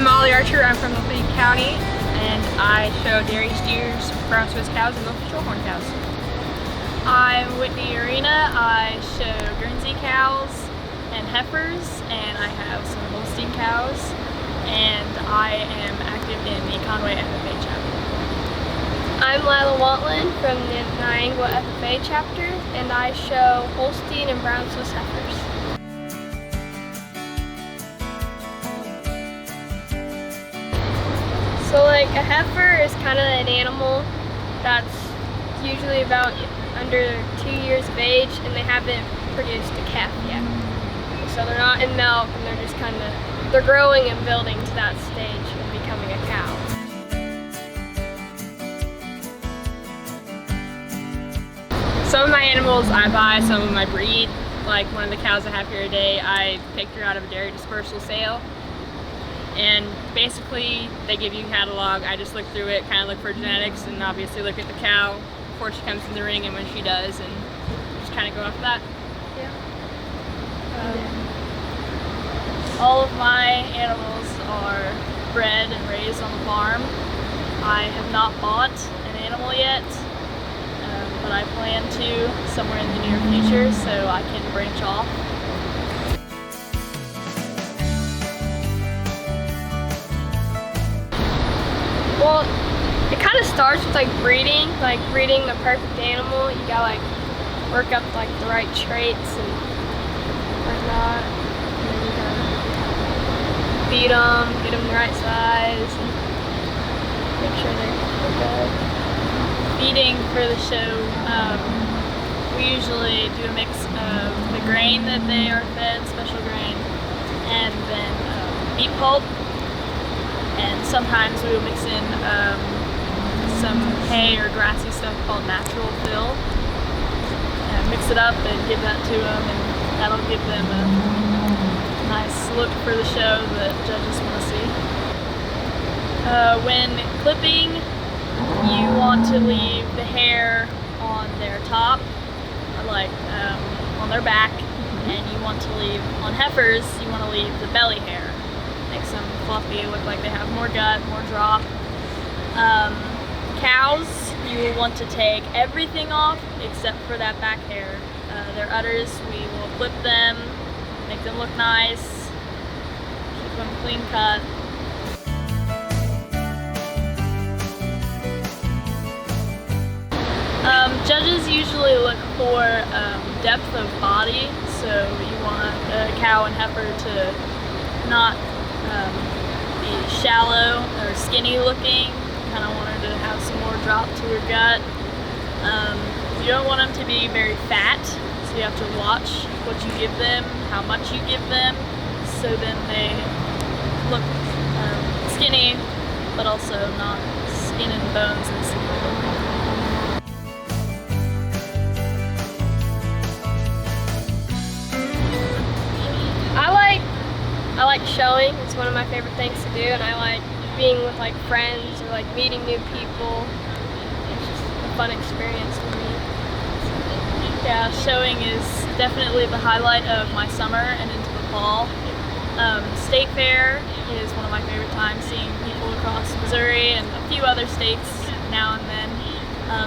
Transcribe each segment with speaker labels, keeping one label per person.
Speaker 1: Molly Archer. I'm from Lafayette County, and I show dairy steers, brown Swiss cows, and milk control horn cows. I'm Whitney Arena. I show Guernsey cows and heifers, and I have some Holstein cows, and I am active in the Conway FFA chapter.
Speaker 2: I'm Lila Wantland from the Niangua FFA chapter, and I show Holstein and brown Swiss heifers. So like a heifer is kind of an animal that's usually about under 2 years of age, and they haven't produced a calf yet. So they're not in milk, and they're just they're growing and building to that stage of becoming a cow.
Speaker 1: Some of my animals I buy, some of them I breed. Like one of the cows I have here today, I picked her out of a dairy dispersal sale. And basically, they give you a catalog. I just look through it, kind of look for genetics, and obviously look at the cow before she comes in the ring and when she does, and just kind of go off that.
Speaker 2: Yeah.
Speaker 3: All of my animals are bred and raised on the farm. I have not bought an animal yet, but I plan to somewhere in the near future so I can branch off.
Speaker 2: Well, it kind of starts with breeding the perfect animal. You gotta work up the right traits and whatnot. And then you gotta feed them, get them the right size, and make sure they're good.
Speaker 3: Feeding for the show, we usually do a mix of the grain that they are fed, special grain, and then beet pulp. And sometimes we will mix in some hay or grassy stuff called natural fill. And mix it up and give that to them, and that'll give them a nice look for the show that judges want to see. When clipping, you want to leave the hair on their top, or on their back, and you want to leave, on heifers, you want to leave the belly hair. Makes them fluffy, look like they have more gut, more drop. Cows, you will want to take everything off except for that back hair. Their udders, we will clip them, make them look nice, keep them clean cut. Judges usually look for depth of body, so you want a cow and heifer to not be shallow or skinny looking. Kind of want her to have some more drop to her gut. You don't want them to be very fat, so you have to watch what you give them, how much you give them, so then they look skinny, but also not skin and bones and stuff.
Speaker 2: I like showing. It's one of my favorite things to do, and I like being with friends or meeting new people. It's just a fun experience for me.
Speaker 3: Yeah, showing is definitely the highlight of my summer and into the fall. State fair is one of my favorite times, seeing people across Missouri and a few other states now and then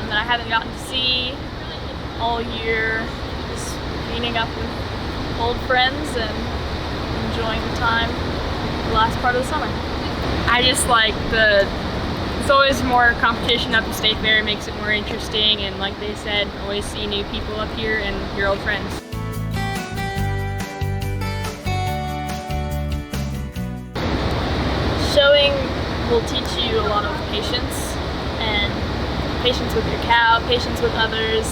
Speaker 3: that I haven't gotten to see all year. Just meeting up with old friends and enjoying the time, the last part of the summer.
Speaker 1: I just like it's always more competition at the state fair. It makes it more interesting, and like they said, always see new people up here and your old friends.
Speaker 3: Showing will teach you a lot of patience, and patience with your cow, patience with others,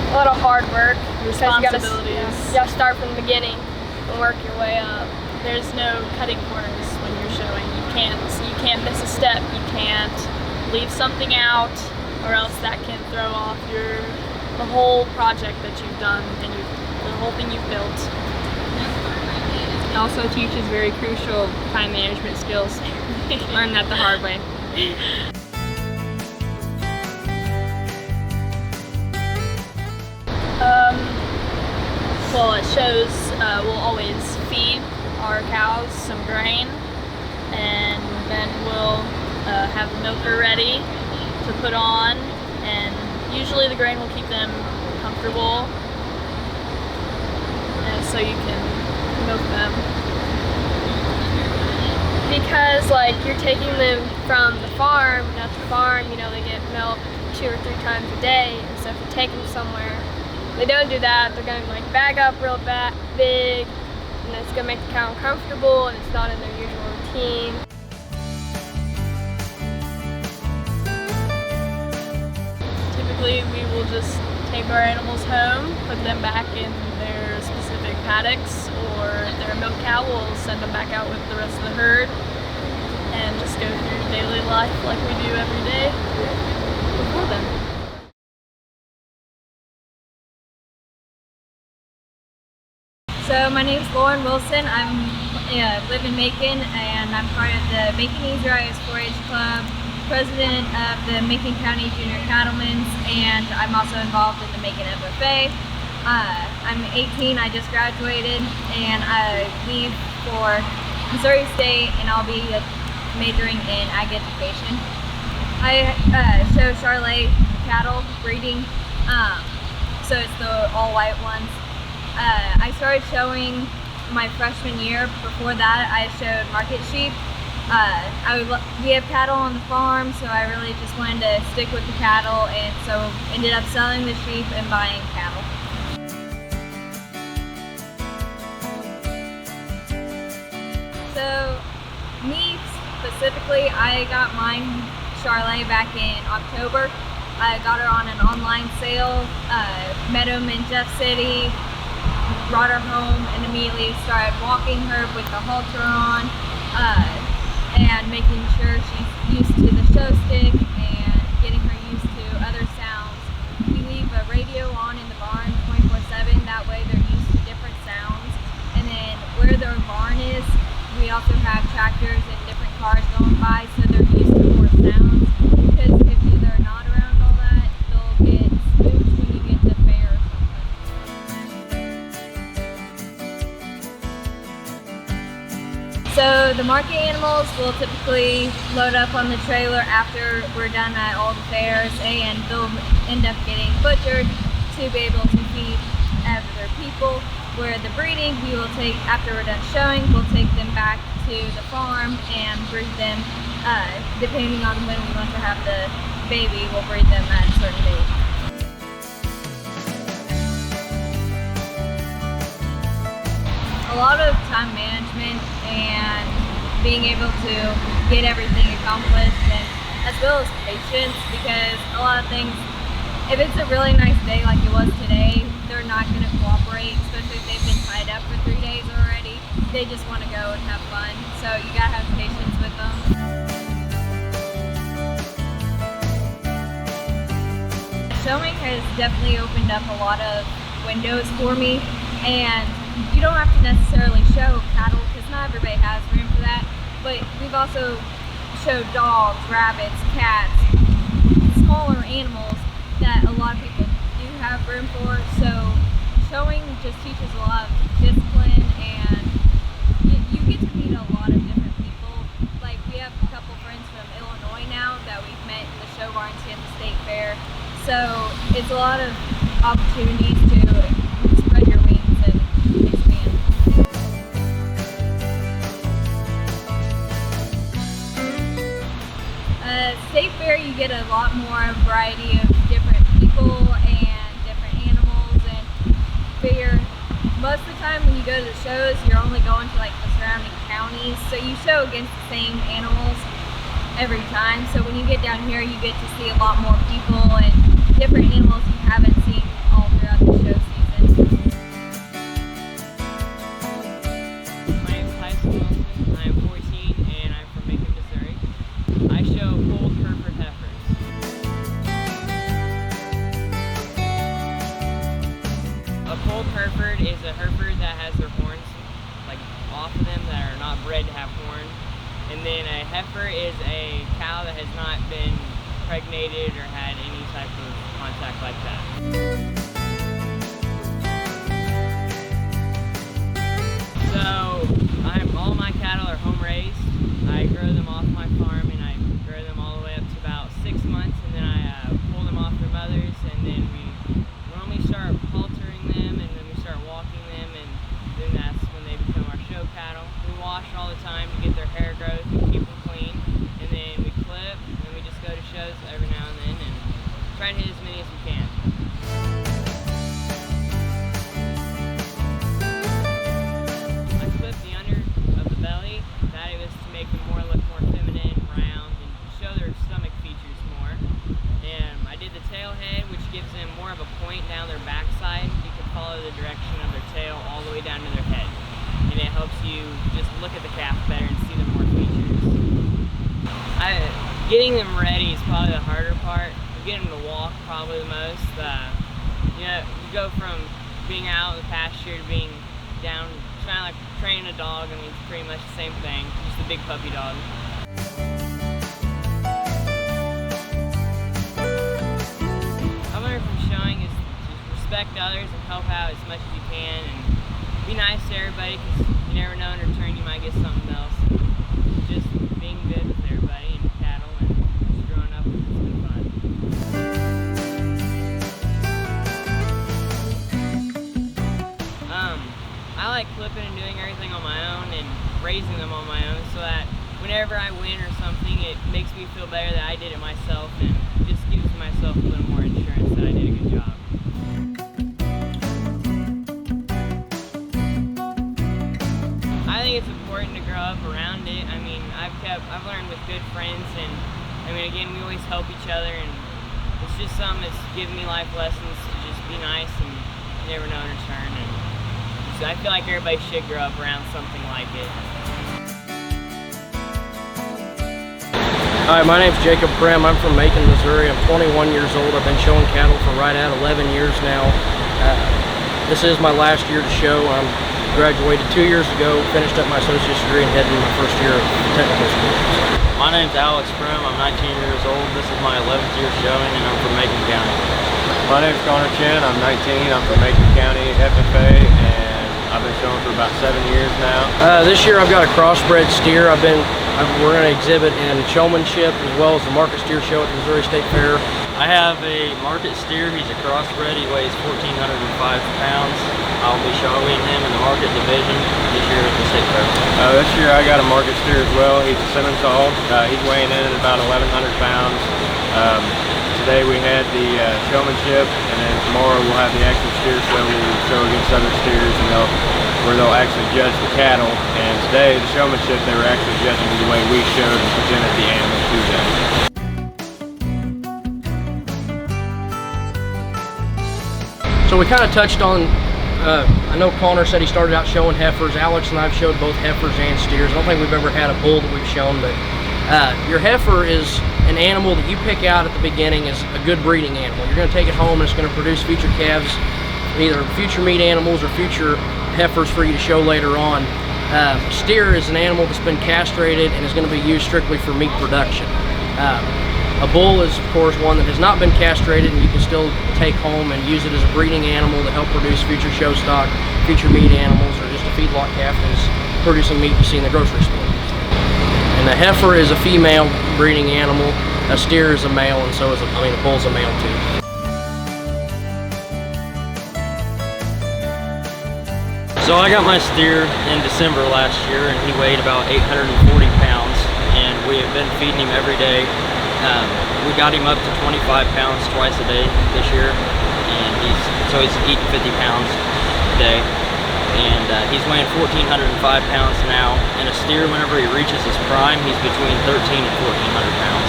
Speaker 3: a lot of hard work, responsibilities.
Speaker 2: You gotta start from the beginning and work your way up.
Speaker 3: There's no cutting corners when you're showing. You can't miss a step. You can't leave something out, or else that can throw off the whole project that you've done and the whole thing you've built.
Speaker 1: It also teaches very crucial time management skills. Learn that the hard way.
Speaker 3: Well, it shows we'll always feed our cows some grain, and then we'll have the milker ready to put on, and usually the grain will keep them comfortable, and so you can milk them.
Speaker 2: Because like you're taking them from the farm, and at the farm, you know, they get milk 2 or 3 times a day, and so if you take them somewhere, they don't do that, they're gonna like bag up real big, and it's gonna make the cow uncomfortable, and it's not in their usual routine.
Speaker 3: Typically, we will just take our animals home, put them back in their specific paddocks, or if they're a milk cow, we'll send them back out with the rest of the herd and just go through daily life like we do every day before them.
Speaker 4: So my name is Lauren Wilson. I live in Macon, and I'm part of the Macon Easy Riders 4-H Club, president of the Macon County Junior Cattlemen's, and I'm also involved in the Macon FFA. I'm 18, I just graduated, and I leave for Missouri State, and I'll be majoring in ag education. I show Charolais cattle breeding, so it's the all-white ones. I started showing my freshman year. Before that, I showed market sheep. We have cattle on the farm, so I really just wanted to stick with the cattle, and so ended up selling the sheep and buying cattle. So, me specifically, I got mine Charolais back in October. I got her on an online sale, met them in Jeff City, brought her home, and immediately started walking her with the halter on, and making sure she's used to the show stick and getting her used to other sounds. We leave a radio on in the barn 24/7, that way they're used to different sounds. And then where their barn is, we also have tractors and different cars going by, so they're used to more sounds, because if they're not around all that, they'll get spooked when you get to fair or something. So the market animals will typically load up on the trailer after we're done at all the fairs, and they'll end up getting butchered to be able to feed other people. Where the breeding, we will take, after we're done showing, we'll take them back to the farm and breed them, depending on when we want to have the baby, we'll breed them at a certain date. A lot of time management and being able to get everything accomplished, and as well as patience, because a lot of things, if it's a really nice day like it was today, they're not going to cooperate, especially if they've been tied up for 3 days already. They just want to go and have fun, so you got to have patience with them. Showing has definitely opened up a lot of windows for me, and you don't have to necessarily show cattle, because not everybody has room for that, but we've also showed dogs, rabbits, cats, smaller animals that a lot of people do have room for. So showing just teaches a lot of discipline, and you get to meet a lot of different people. Like, we have a couple friends from Illinois now that we've met in the show barns at the state fair. So it's a lot of opportunities to spread your wings and expand. State fair, you get a lot more variety of different people and different animals, and figure most of the time when you go to the shows, you're only going to like the surrounding counties, so you show against the same animals every time. So when you get down here, you get to see a lot more people and different animals you haven't seen all throughout the show season.
Speaker 5: My name is HEIFER. I'm 14 and I'm from Macon, Missouri. I show polled Hereford heifers. A polled Hereford is a Hereford that has their horns like off of them, that are not bred to have horn. And then a heifer is a cow that has not been impregnated or had any type of contact like that. So I'm time to get their hair growth and keep them clean. And then we clip, and then we just go to shows every now and then and try and hit as many as we can. I clip the under of the belly. That was to make them look more feminine, round, and show their stomach features more. And I did the tail head, which gives them more of a point down their backside. You can follow the direction of their tail all the way down to their head. And it helps you just look at the calf better and see the more features. Getting them ready is probably the harder part. Getting them to walk probably the most. You go from being out in the pasture to being down, trying to like training a dog. I mean, it's pretty much the same thing, just a big puppy dog. I learned from showing is to respect others and help out as much as you can, and be nice to everybody, because you never know, in return you might get something else. Just being good with everybody and cattle and just growing up, it's been fun. I like clipping and doing everything on my own and raising them on my own, so that whenever I win or something, it makes me feel better that I did it myself, and just gives myself a little more insurance that I did a good job. I think it's important to grow up around it. I mean, I've learned with good friends, and I mean, again, we always help each other, and it's just something that's given me life lessons to just be nice and you never know in return. And so I feel like everybody should grow up around something like it.
Speaker 6: Hi, my name's Jacob Prim. I'm from Macon, Missouri. I'm 21 years old. I've been showing cattle for right at 11 years now. This is my last year to show. I'm graduated 2 years ago, finished up my associate's degree, and heading my first year of technical school.
Speaker 7: My name's Alex Prim. I'm 19 years old. This is my 11th year showing, and I'm from Macon County.
Speaker 8: My name's Connor Chen. I'm 19. I'm from Macon County, FFA, and I've been showing for about 7 years now.
Speaker 6: This year I've got a crossbred steer. We're going to exhibit in showmanship as well as the market steer show at the Missouri State Fair.
Speaker 7: I have a market steer. He's a crossbred. He weighs 1,405 pounds. I'll be showing him in the market division this year at the State Fair.
Speaker 8: This year I got a market steer as well. He's a Simmental. He's weighing in at about 1,100 pounds. Today we had the showmanship, and then tomorrow we'll have the actual steer show where we show against other steers, and where they'll actually judge the cattle. And today, the showmanship, they were actually judging the way we showed and presented the animal to them.
Speaker 6: So we kind of touched on, I know Connor said he started out showing heifers. Alex and I have showed both heifers and steers. I don't think we've ever had a bull that we've shown, but your heifer is an animal that you pick out at the beginning as a good breeding animal. You're going to take it home and it's going to produce future calves, either future meat animals or future heifers for you to show later on. Steer is an animal that's been castrated and is going to be used strictly for meat production. A bull is, of course, one that has not been castrated, and you can still take home and use it as a breeding animal to help produce future show stock, future meat animals, or just a feedlot calf that is producing meat you see in the grocery store. And the heifer is a female breeding animal. A steer is a male, and so is a bull's a male too.
Speaker 7: So I got my steer in December last year, and he weighed about 840 pounds, and we have been feeding him every day. We got him up to 25 pounds twice a day this year, and he's eating 50 pounds a day, and he's weighing 1,405 pounds now. And a steer, whenever he reaches his prime, he's between 1,300 and 1,400 pounds,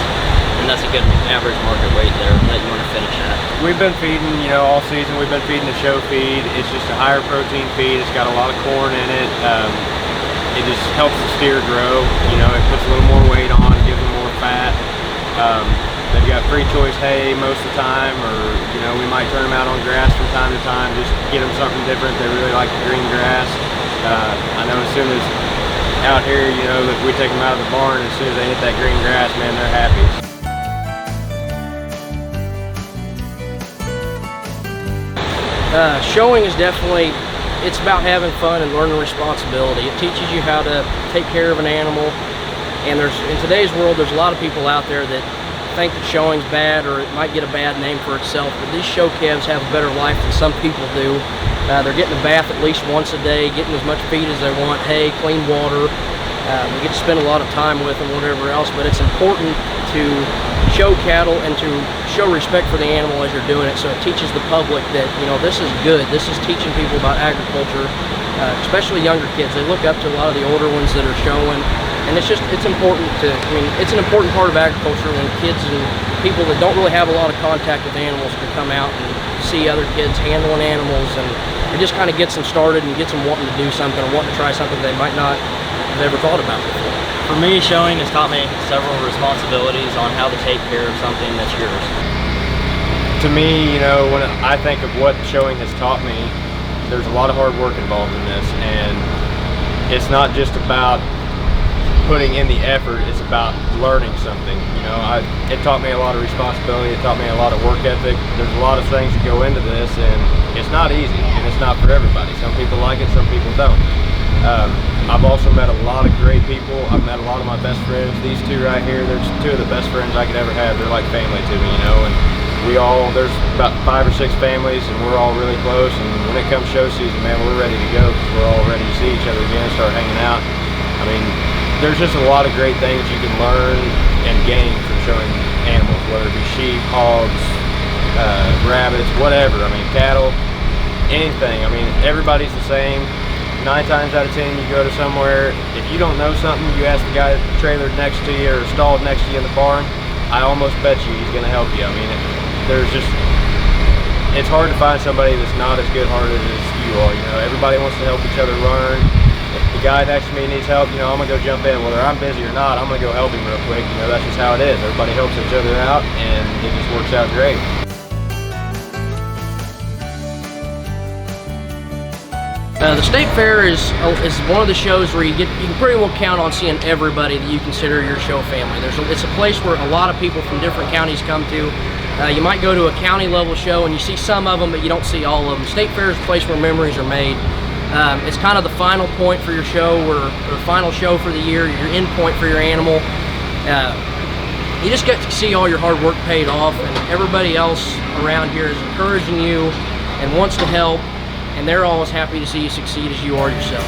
Speaker 7: and that's a good average market weight there that you want to finish at.
Speaker 8: We've been feeding, all season. We've been feeding the show feed. It's just a higher protein feed. It's got a lot of corn in it. It just helps the steer grow. It puts a little more weight on, gives them more fat. They've got free choice hay most of the time, or we might turn them out on grass from time to time, just get them something different. They really like the green grass. I know as soon as out here, that we take them out of the barn, as soon as they hit that green grass, man, they're happy.
Speaker 6: Showing is definitely, it's about having fun and learning responsibility. It teaches you how to take care of an animal. And in today's world, there's a lot of people out there that think that showing's bad, or it might get a bad name for itself, but these show calves have a better life than some people do. They're getting a bath at least once a day, getting as much feed as they want, hay, clean water. We get to spend a lot of time with them, whatever else, but it's important to show cattle and to show respect for the animal as you're doing it, so it teaches the public that, you know, this is good. This is teaching people about agriculture, especially younger kids. They look up to a lot of the older ones that are showing, and it's important to, I mean, it's an important part of agriculture when kids and people that don't really have a lot of contact with animals can come out and see other kids handling animals, and it just kind of gets them started and gets them wanting to do something or wanting to try something they might not have ever thought about before.
Speaker 7: For me, showing has taught me several responsibilities on how to take care of something that's yours.
Speaker 8: To me, you know, when I think of what showing has taught me, there's a lot of hard work involved in this, and it's not just about putting in the effort, it's about learning something. You know, it taught me a lot of responsibility, it taught me a lot of work ethic. There's a lot of things that go into this, and it's not easy, and it's not for everybody. Some people like it, some people don't. I've also met a lot of great people. I've met a lot of my best friends. These two right here, they're two of the best friends I could ever have. They're like family to me, you know, and there's about 5 or 6 families, and we're all really close, and when it comes show season, man, we're ready to go, because we're all ready to see each other again, start hanging out. I mean, there's just a lot of great things you can learn and gain from showing animals, whether it be sheep, hogs, rabbits, whatever. I mean, cattle, anything. I mean, everybody's the same. 9 times out of 10, you go to somewhere, if you don't know something, you ask the guy trailered next to you or stalled next to you in the barn, I almost bet you he's going to help you. I mean, it's hard to find somebody that's not as good-hearted as you are. You know, everybody wants to help each other learn. If the guy next to me needs help, you know, I'm going to go jump in. Whether I'm busy or not, I'm going to go help him real quick. You know, that's just how it is. Everybody helps each other out, and it just works out great.
Speaker 6: The State Fair is one of the shows where you can pretty well count on seeing everybody that you consider your show family. It's a place where a lot of people from different counties come to. You might go to a county level show and you see some of them, but you don't see all of them. State Fair is a place where memories are made. It's kind of the final point for your show, or the final show for the year, your end point for your animal. You just get to see all your hard work paid off, and everybody else around here is encouraging you and wants to help, and they're all as happy to see you succeed as you are yourself.